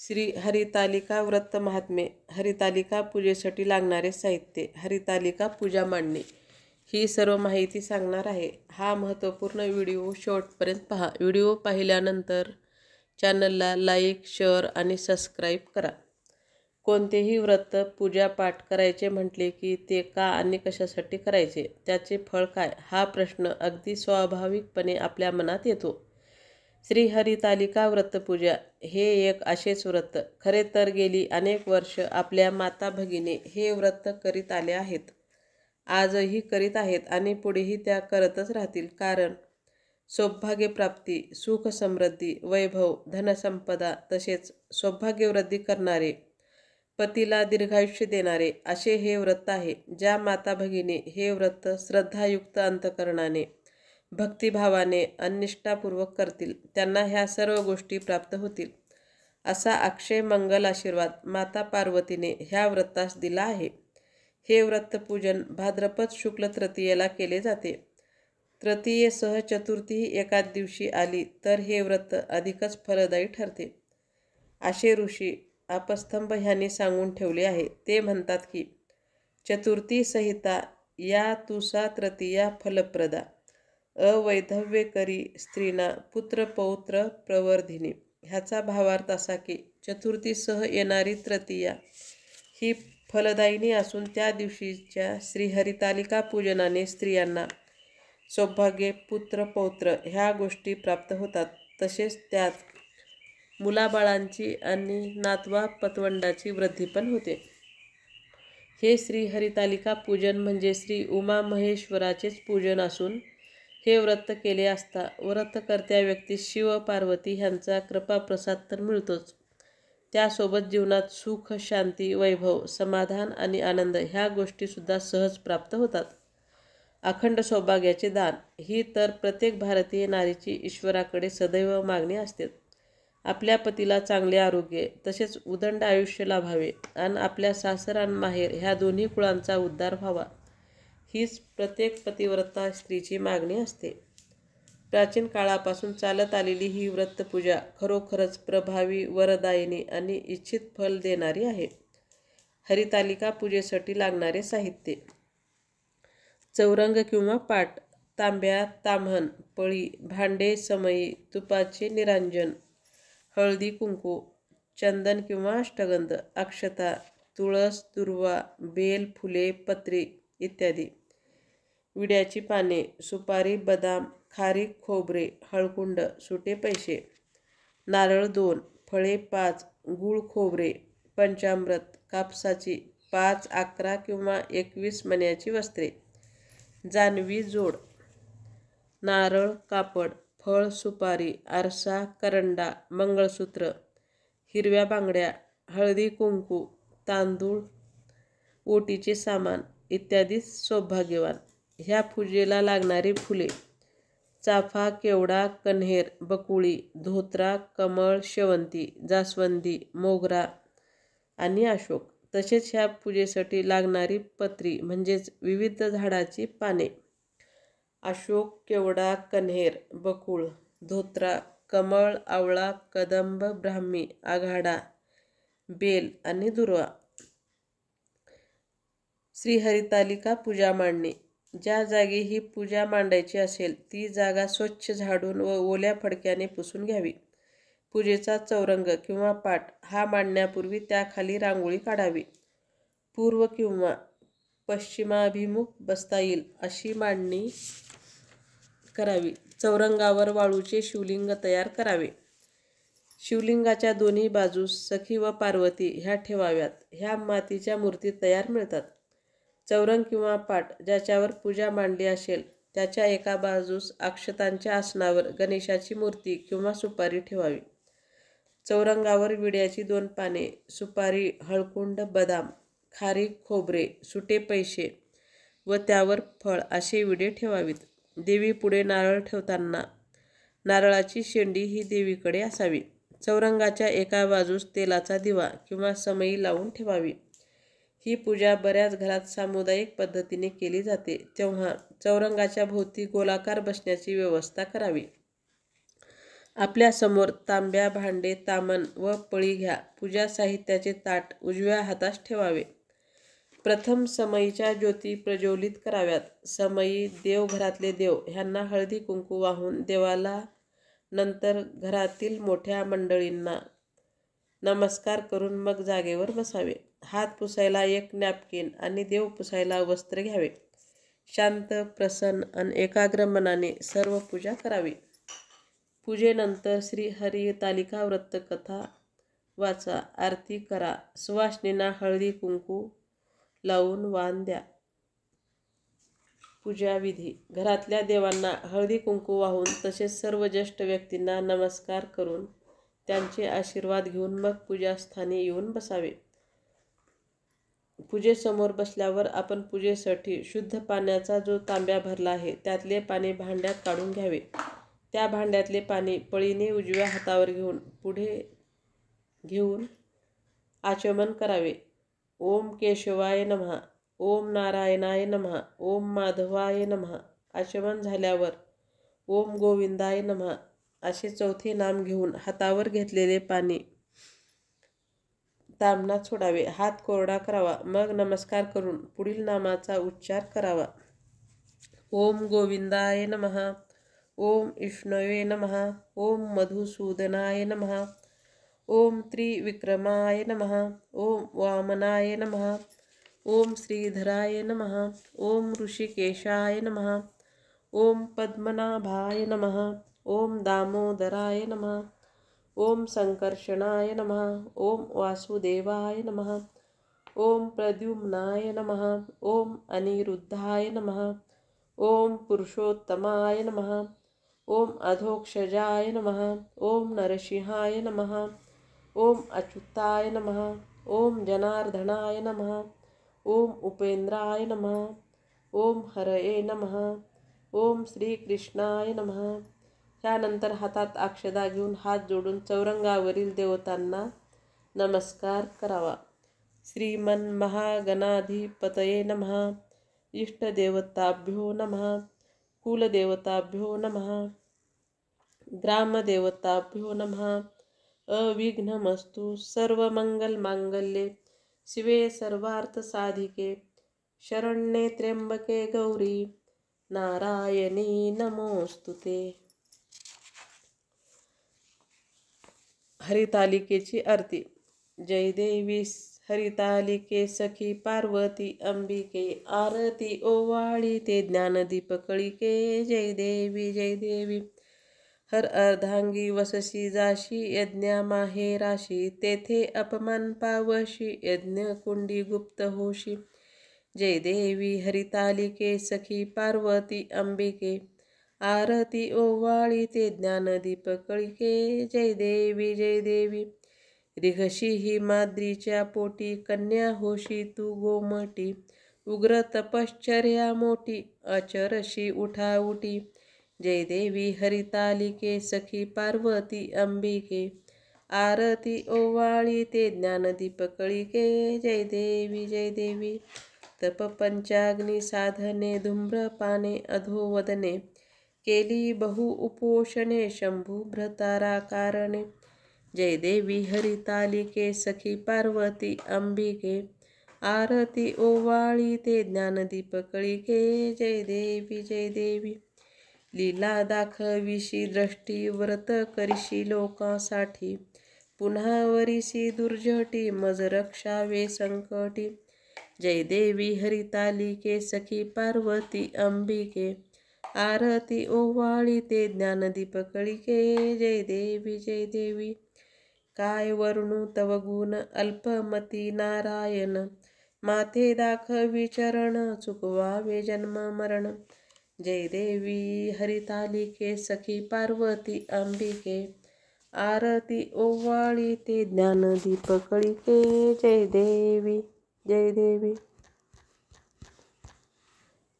श्री हरितालिका व्रत महात्म्य. हरितालिका पूजेसाठी लागणारे साहित्य. हरितालिका पूजा मांडणे ही सर्व माहिती सांगणार आहे. हा महत्त्वपूर्ण व्हिडिओ शेवटपर्यंत पहा. व्हिडिओ पाहिल्यानंतर चॅनलला लाईक, शेअर आणि सबस्क्राईब करा. कोणतेही व्रत पूजा पाठ करायचे म्हटले की ते का आणि कशासाठी करायचे, त्याचे फळ काय, हा प्रश्न अगदी स्वाभाविकपणे आपल्या मनात येतो. श्री हरितालिका व्रतपूजा हे एक असेच व्रत. खरे तर गेली अनेक वर्ष आपल्या माता भगिनी हे व्रत करीत आले आहेत, आजही करीत आहेत आणि पुढेही त्या करतच राहतील. कारण सौभाग्यप्राप्ती, सुख समृद्धी, वैभव, धनसंपदा तसेच सौभाग्यवृद्धी करणारे, पतीला दीर्घायुष्य देणारे असे हे व्रत आहे. ज्या माता भगिनी हे व्रत श्रद्धायुक्त अंतकरणाने, भक्तिभावाने आणि निष्ठापूर्वक करतील त्यांना ह्या सर्व गोष्टी प्राप्त होतील, असा अक्षय मंगल आशीर्वाद माता पार्वतीने ह्या व्रतास दिला आहे. हे व्रतपूजन भाद्रपद शुक्ल तृतीयेला केले जाते. तृतीयेसह चतुर्थी एकाच दिवशी आली तर हे व्रत अधिकच फलदायी ठरते, असे ऋषी आपस्तंभ ह्यांनी सांगून ठेवले आहे. ते म्हणतात की चतुर्थी संहिता या तुसा तृतीया फलप्रदा, अवैधव्य करी स्त्रीना पुत्र पौत्र प्रवर्धिनी. ह्याचा भावार्थ असा की चतुर्थीसह येणारी तृतीया ही फलदायिनी असून त्या दिवशीच्या श्रीहरितालिका पूजनाने स्त्रियांना सौभाग्य, पुत्र पौत्र ह्या गोष्टी प्राप्त होतात. तसेच त्यात मुलाबाळांची आणि नातवा पतवंडाची वृद्धी पण होते. हे श्री हरितालिका पूजन म्हणजे श्री उमामहेश्वराचेच पूजन असून हे व्रत केले असता व्रतकर्त्या व्यक्तीस शिव पार्वती ह्यांचा कृपाप्रसाद तर मिळतोच, त्यासोबत जीवनात सुख, शांती, वैभव, समाधान आणि आनंद ह्या गोष्टीसुद्धा सहज प्राप्त होतात. अखंड सौभाग्याचे दान ही तर प्रत्येक भारतीय नारीची ईश्वराकडे सदैव मागणी असते. आपल्या पतीला चांगले आरोग्य तसेच उदंड आयुष्य लाभावे आणि आपल्या सासर आणि माहेर ह्या दोन्ही कुळांचा उद्धार व्हावा, हीच प्रत्येक पतिव्रता स्त्रीची मागणी असते. प्राचीन काळापासून चालत आलेली ही व्रतपूजा खरोखरच प्रभावी, वरदायिनी आणि इच्छित फल देणारी आहे. हरितालिका पूजेसाठी लागणारे साहित्य. चौरंग किंवा पाट, तांब्या, ताम्हण, पळी, भांडे, समई, तुपाचे निरांजन, हळदी कुंकू, चंदन किंवा अष्टगंध, अक्षता, तुळस, दुर्वा, बेल, फुले, पत्री इत्यादी, विड्याची पाने, सुपारी, बदाम, खारीक, खोबरे, हळकुंड, सुटे पैसे, नारळ 2, फळे 5, गूळ, खोबरे, पंचामृत, कापसाची 5, 11 किंवा 21 मण्याची वस्त्रे, जानवी जोड, नारळ, कापड, फळ, सुपारी, आरसा, करंडा, मंगळसूत्र, हिरव्या बांगड्या, हळदी कुंकू, तांदूळ, ओटीचे सामान इत्यादी सौभाग्यवान. ह्या पूजेला लागणारी फुले. चाफा, केवडा, कण्हेर, बकुळी, धोत्रा, कमळ, शेवंती, जास्वंदी, मोगरा आणि अशोक. तसेच ह्या पूजेसाठी लागणारी पत्री म्हणजेच विविध झाडाची पाने. अशोक, केवडा, कण्हेर, बकुळ, धोत्रा, कमळ, आवळा, कदंब, ब्राह्मी, आघाडा, बेल आणि दुर्वा. श्रीहरितालिका पूजा मांडणे. ज्या जागी ही पूजा मांडायची असेल ती जागा स्वच्छ झाडून व ओल्या फडक्याने पुसून घ्यावी. पूजेचा चौरंग किंवा पाट हा मांडण्यापूर्वी त्याखाली रांगोळी काढावी. पूर्व किंवा पश्चिमाभिमुख बसता येईल अशी मांडणी करावी. चौरंगावर वाळूचे शिवलिंग तयार करावे. शिवलिंगाच्या दोन्ही बाजूस सखी व पार्वती ह्या ठेवाव्यात. ह्या मातीच्या मूर्ती तयार मिळतात. चौरंग किंवा पाट ज्याच्यावर पूजा मांडली असेल त्याच्या एका बाजूस अक्षतांच्या आसनावर गणेशाची मूर्ती किंवा सुपारी ठेवावी. चौरंगावर विड्याची 2 पाने, सुपारी, हळकुंड, बदाम, खारीक, खोबरे, सुटे पैसे व त्यावर फळ असे विडे ठेवावीत. देवीपुढे नारळ ठेवताना नारळाची शेंडी ही देवीकडे असावी. चौरंगाच्या एका बाजूस तेलाचा दिवा किंवा समई लावून ठेवावी. ही पूजा बऱ्याच घरात सामुदायिक पद्धतीने केली जाते तेव्हा चौरंगाच्या भोवती गोलाकार बसण्याची व्यवस्था करावी. आपल्यासमोर तांब्या, भांडे, तामण व पळी घ्या. पूजा साहित्याचे ताट उजव्या हातास ठेवावे. प्रथम समईच्या ज्योती प्रज्वलित कराव्यात. समई, देवघरातले देव ह्यांना हळदी कुंकू वाहून देवाला, नंतर घरातील मोठ्या मंडळींना नमस्कार करून मग जागेवर बसावे. हात पुसायला एक नॅपकिन आणि देव पुसायला वस्त्र घ्यावे. शांत, प्रसन्न आणि एकाग्र मनाने सर्व पूजा करावी. पूजेनंतर श्री हरितालिका व्रत कथा वाचा, आरती करा. सुवासिनींना हळदी कुंकू लावून वाण द्या. पूजा विधी. घरातल्या देवांना हळदी कुंकू वाहून तसेच सर्व ज्येष्ठ व्यक्तींना नमस्कार करून त्यांचे आशीर्वाद घेऊन मग पूजास्थानी येऊन बसावे. पूजेसमोर बसल्यावर आपण पूजेसाठी शुद्ध पाण्याचा जो तांब्या भरला आहे त्यातले पाणी भांड्यात काढून घ्यावे. त्या भांड्यातले पाणी पळीने उजव्या हातावर घेऊन पुढे घेऊन आचमन करावे. ओम केशवाय नमः, ओम नारायणाय नमः, ओम माधवाय नमः. आचमन झाल्यावर ओम गोविंदाय नमः असे चौथे नाम घेऊन हातावर घेतलेले पाणी ताम्हणात सोडावे. हात कोरडा करावा. मग नमस्कार करून पुढील नामाचा उच्चार करावा. ओम गोविंदाय नमः, ओम विष्णवे नमः, ओम मधुसूदनाय नमः, ओम त्रिविक्रमाय नमः, ओम वामनाय नमः, ओम श्रीधराय नमः, ओम ऋषिकेशाय नमः, ओम पद्मनाभाय नमः, ओम दामोदराय नमः, ओम संकर्षणाय नमः, ओम वासुदेवाय नमः, ओम प्रद्युम्नाय नमः, ओम अनिरुद्धाय नमः, ओम पुरुषोत्तमाय नमः, ओम अधोक्षजाय नमः, ओम नरसिंहाय नमः, ओम अच्युताय नमः, ओम जनार्दनाय नमः, ओम उपेंद्राय नमः, ओम हरये नमः, ओम श्रीकृष्णाय नमः. त्यानंतर हातात अक्षदा घेऊन हात जोडून चौरंगावरील देवतांना नमस्कार करावा. श्रीमन महागणाधिपतये नमः, इष्टदेवताभ्यो नमः, कुलदेवताभ्यो नमः, ग्रामदेवताभ्यो नमः. अविघ्नमस्तु सर्वमंगलमांगल्ये शिवे सर्वार्थसाधिके शरण्ये त्र्यंबके गौरी नारायणी नमोस्तुते. हरितालिकेची आरती. जय देवी हरितालिके सखी पार्वती अंबिके, आरती ओवाळी ते ज्ञानदीप कळिके. जय देवी जय देवी. हर अर्धांगी वसशी जाशी, यज्ञा माहेराशी तेथे अपमान पावशी, यज्ञ कुंडी गुप्त होशी. जय देवी हरितालिके सखी पार्वती अंबिके, आरती ओवाळी ते ज्ञानदीप कळिके. जय देवी जय देवी. रिघशी हिमाद्रीच्या पोटी, कन्या होशी तू गोमटी. उग्र तपश्चर्या मोठी, अचरशी उठाउटी. जय देवी हरितालिके सखी पार्वती अंबिके, आरती ओवाळी ते ज्ञानदीप कळिके. जय देवी जय देवी. तप पंचाग्नी साधने, धूम्रपाने अधोवदने, केली बहु उपोषणे शंभू भ्रतारा कारणे. जय देवी हरितालिके सखी पार्वती अंबिके, आरती ओवाळी ते ज्ञानदीप कळिके. जय देवी जय देवी. लीला दाखविशी दृष्टी, व्रत करिशी लोकांसाठी, पुन्हा वरिसी दुर्जटी, मज रक्षावे संकटी. जय देवी हरितालिके सखी पार्वती अंबिके, आरती ओवाळी ते ज्ञानदीप कळिके. जय देवी जय देवी. काय वर्णू तव गुण अल्पमती नारायण, माथे दाखवी चरण, चुकवावे जन्म मरण. जय देवी हरितालिके सखी पार्वती अंबिके, आरती ओवाळी ते ज्ञानदीप कळिके. जय देवी जय देवी.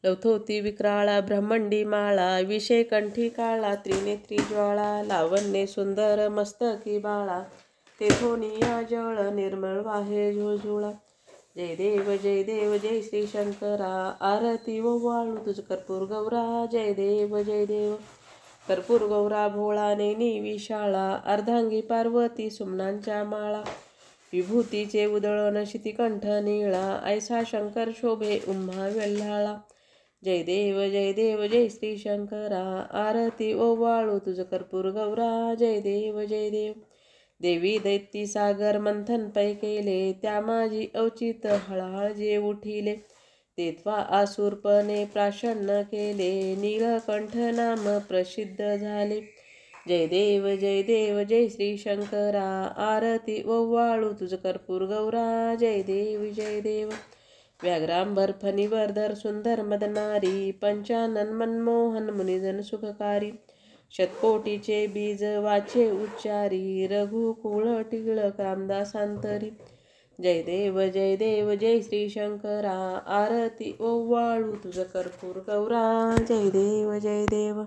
लवथोती विक्राळा ब्रह्मंडी माळा, विषय कंठी काळा त्रिनेत्री ज्वाळा. लावण्ये सुंदर मस्तकी बाळा, तेथोनिया जळ निर्मळ वाहे झुळझुळा. जय देव जय श्री शंकरा, आरती ओवाळू तुझ कर्पूर गौरा. जय देव जय देव. कर्पूर गौरा भोळाने निविशाळा, अर्धांगी पार्वती सुमनांच्या माळा. विभूतीचे उधळण शितिकंठ निळा, ऐसा शंकर शोभे उम्हा वेल्हाळा. जय देव जय देव जय श्री शंकरा, आरती ओवाळू तुझ कर्पूर गौरा. जय देव जय देव. देवी दैती सागर मंथन पै केले, त्या माझी अवचित हळहळ जे उठिले. तेत्वा आसुरपणे प्राशन्न केले, नीलकंठ नाम प्रसिद्ध झाले. जय देव जय श्री शंकरा, आरती ओवाळू तुझ कर्पूर गौरा. जय जय देव. व्याघ्रांबर फणीवरधर सुंदर मदनारी, पंचानन मनमोहन मुनिजन सुखकारी. शतकोटीचे बीज वाचे उच्चारी, रघुकुळ टिळक रामदासांतरी. जय देव जय श्री शंकरा, आरती ओवाळू तुझ कर्पूर गौरा. जय देव जय देव.